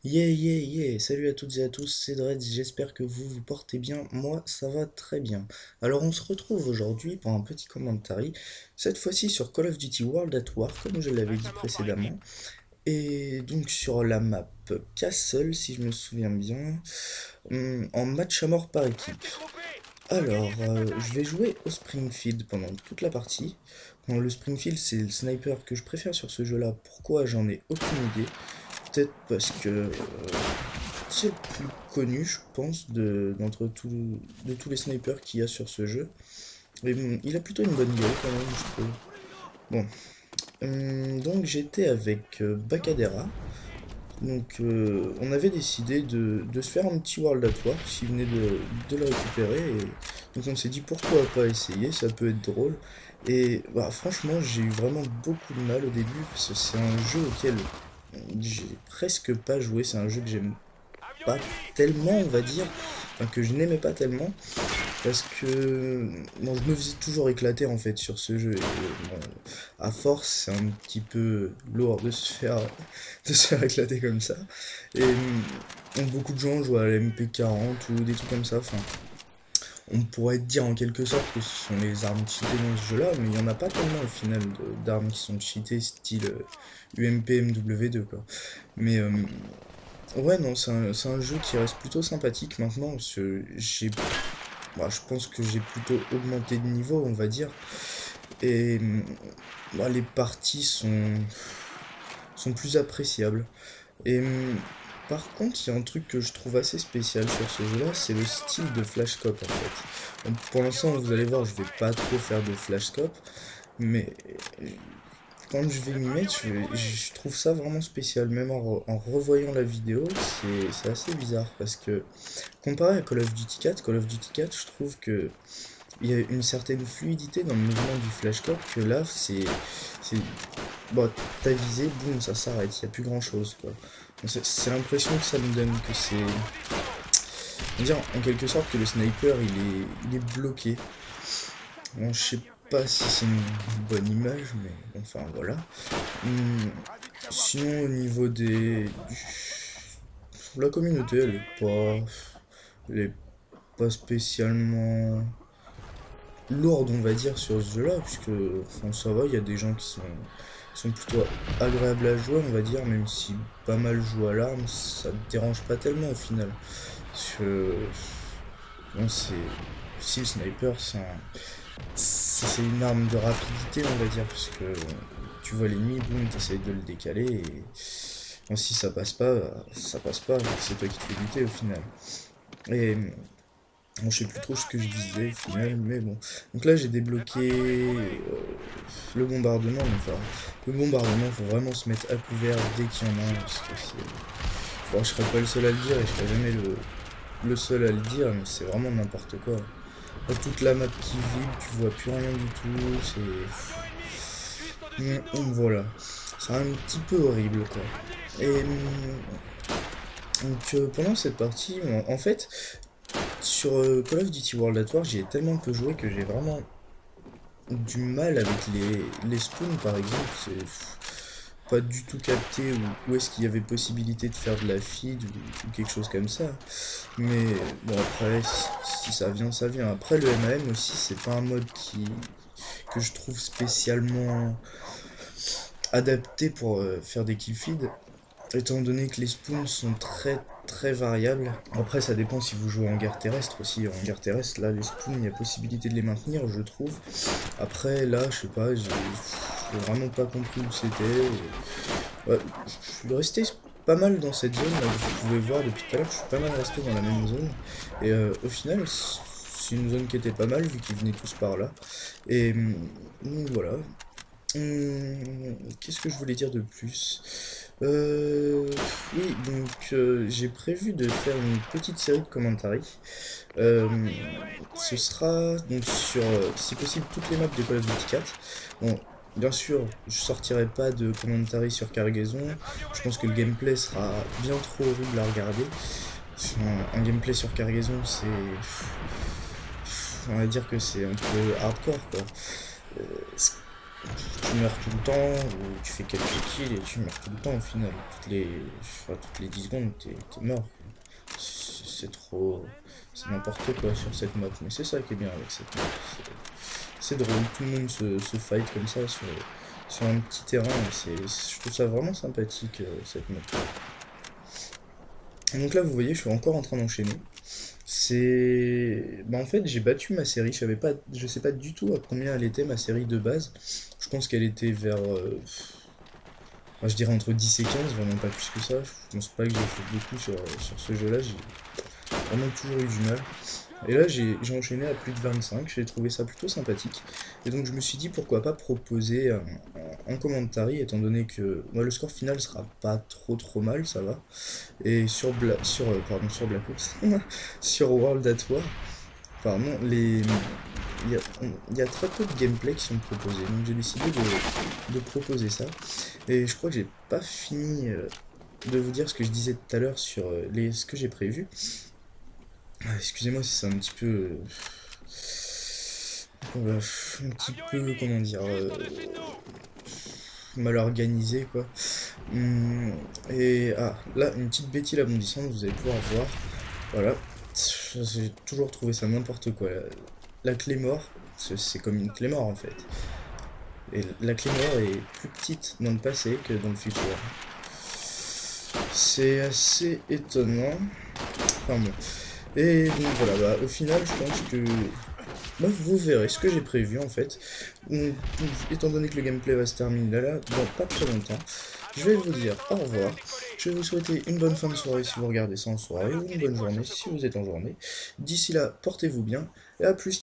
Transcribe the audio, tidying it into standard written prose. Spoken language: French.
Yeah, yeah, yeah, salut à toutes et à tous, c'est Dreads, j'espère que vous vous portez bien, moi ça va très bien. Alors on se retrouve aujourd'hui pour un petit commentary, cette fois-ci sur Call of Duty World at War, comme je l'avais dit précédemment, et donc sur la map Castle, si je me souviens bien, en match à mort par équipe. Alors, je vais jouer au Springfield pendant toute la partie. Bon, le Springfield, c'est le sniper que je préfère sur ce jeu-là. Pourquoi? J'en ai aucune idée. Peut-être parce que c'est le plus connu, je pense, de tous les snipers qu'il y a sur ce jeu. Mais bon, il a plutôt une bonne gueule quand même, je trouve. Bon, donc j'étais avec Bacadera. Donc on avait décidé de se faire un petit World at War, s'il venait de le récupérer. Et donc on s'est dit pourquoi pas essayer, ça peut être drôle. Et bah, franchement j'ai eu vraiment beaucoup de mal au début, parce que c'est un jeu auquel j'ai presque pas joué, c'est un jeu que j'aime pas tellement, on va dire, enfin, que je n'aimais pas tellement, parce que bon, je me faisais toujours éclater en fait sur ce jeu, et bon, à force c'est un petit peu lourd de se faire éclater comme ça, et beaucoup de gens jouent à la MP40 ou des trucs comme ça, enfin, on pourrait dire en quelque sorte que ce sont les armes cheatées dans ce jeu-là, mais il n'y en a pas tellement au final d'armes qui sont cheatées, style UMP MW2 quoi. Mais ouais, non, c'est un jeu qui reste plutôt sympathique maintenant, parce que bah, je pense que j'ai plutôt augmenté de niveau, on va dire. Et bah, les parties sont plus appréciables. Et par contre, il y a un truc que je trouve assez spécial sur ce jeu-là, c'est le style de flashscope en fait. Donc, pour l'instant, vous allez voir, je vais pas trop faire de flashscope, mais quand je vais m'y mettre, je trouve ça vraiment spécial. Même en revoyant la vidéo, c'est assez bizarre parce que comparé à Call of Duty 4, je trouve que il y a une certaine fluidité dans le mouvement du flashscope que là, c'est, bon, t'as visé, boum, ça s'arrête, il n'y a plus grand chose quoi. C'est l'impression que ça me donne que c'est, on va dire en quelque sorte que le sniper il est bloqué. Bon, je sais pas si c'est une bonne image, mais enfin voilà. Hum, Sinon, au niveau la communauté, elle est pas spécialement lourde, on va dire, sur ce jeu-là, puisque enfin, ça va, il y a des gens qui sont plutôt agréables à jouer, on va dire, même si pas mal jouent à l'arme, ça me dérange pas tellement au final. Parce que, bon, si le sniper, c'est une arme de rapidité, on va dire, parce que tu vois l'ennemi, boum, t'essayes de le décaler, et bon, si ça passe pas, c'est toi qui te fais buter au final. Et bon, je sais plus trop ce que je disais au final, mais bon. Donc là, j'ai débloqué le bombardement. Enfin, le bombardement, faut vraiment se mettre à couvert dès qu'il y en a un. Parce que bon, je serais pas le seul à le dire et je serais jamais le seul à le dire, mais c'est vraiment n'importe quoi. Là, toute la map qui vide, tu vois plus rien du tout. Voilà. C'est un petit peu horrible, quoi. Et donc, pendant cette partie, en fait, sur Call of Duty World at War, j'y ai tellement peu joué que j'ai vraiment du mal avec les spawns, par exemple. C'est pas du tout capté où est-ce qu'il y avait possibilité de faire de la feed ou quelque chose comme ça. Mais bon, après, si ça vient, ça vient. Après, le MAM aussi, c'est pas un mode que je trouve spécialement adapté pour faire des kill feed, étant donné que les spawns sont très variables. Après ça dépend si vous jouez en guerre terrestre aussi. En guerre terrestre là les spawns il y a possibilité de les maintenir je trouve. Après là je sais pas, j'ai vraiment pas compris où c'était. Ouais, je suis resté pas mal dans cette zone là, vous pouvez voir depuis tout à l'heure je suis pas mal resté dans la même zone. Et au final c'est une zone qui était pas mal vu qu'ils venaient tous par là. Et voilà. Qu'est-ce que je voulais dire de plus? Oui, donc j'ai prévu de faire une petite série de commentaries. Euh, Ce sera donc sur, si possible, toutes les maps de Call of Duty 4. Bon, bien sûr, je sortirai pas de commentaries sur Cargaison. Je pense que le gameplay sera bien trop horrible à regarder. Un gameplay sur Cargaison, on va dire que c'est un peu hardcore, quoi. tu meurs tout le temps, ou tu fais quelques kills et tu meurs tout le temps au final. Toutes les 10 secondes, t'es mort. C'est trop... C'est n'importe quoi sur cette map, mais c'est ça qui est bien avec cette map. C'est drôle, tout le monde se fight comme ça sur un petit terrain, et je trouve ça vraiment sympathique, cette map. Donc là, vous voyez, je suis encore en train d'enchaîner. Bah, en fait, j'ai battu ma série, je sais pas du tout à combien elle était, ma série de base. Je pense qu'elle était vers... moi, je dirais entre 10 et 15, vraiment pas plus que ça. Je pense pas que j'ai fait beaucoup sur ce jeu-là, j'ai vraiment toujours eu du mal. Et là, j'ai enchaîné à plus de 25, j'ai trouvé ça plutôt sympathique. Et donc, je me suis dit pourquoi pas proposer un commentary, étant donné que moi, le score final sera pas trop mal, ça va. Et sur Black Ops, sur World at War, pardon, il y a très peu de gameplay qui sont proposés. Donc, j'ai décidé de proposer ça. Et je crois que j'ai pas fini de vous dire ce que je disais tout à l'heure sur ce que j'ai prévu. Excusez-moi si c'est un petit peu... un petit peu, comment dire... mal organisé, quoi. Et... Ah, là, une petite bêtise abondissante, vous allez pouvoir voir. Voilà. J'ai toujours trouvé ça n'importe quoi. La clé mort, c'est comme une clé mort, en fait. Et la clé mort est plus petite dans le passé que dans le futur. C'est assez étonnant. Enfin bon. Et donc voilà, au final, je pense que vous verrez ce que j'ai prévu en fait. Étant donné que le gameplay va se terminer là, dans pas très longtemps, je vais vous dire au revoir. Je vais vous souhaiter une bonne fin de soirée si vous regardez ça en soirée, ou une bonne journée si vous êtes en journée. D'ici là, portez-vous bien, et à plus.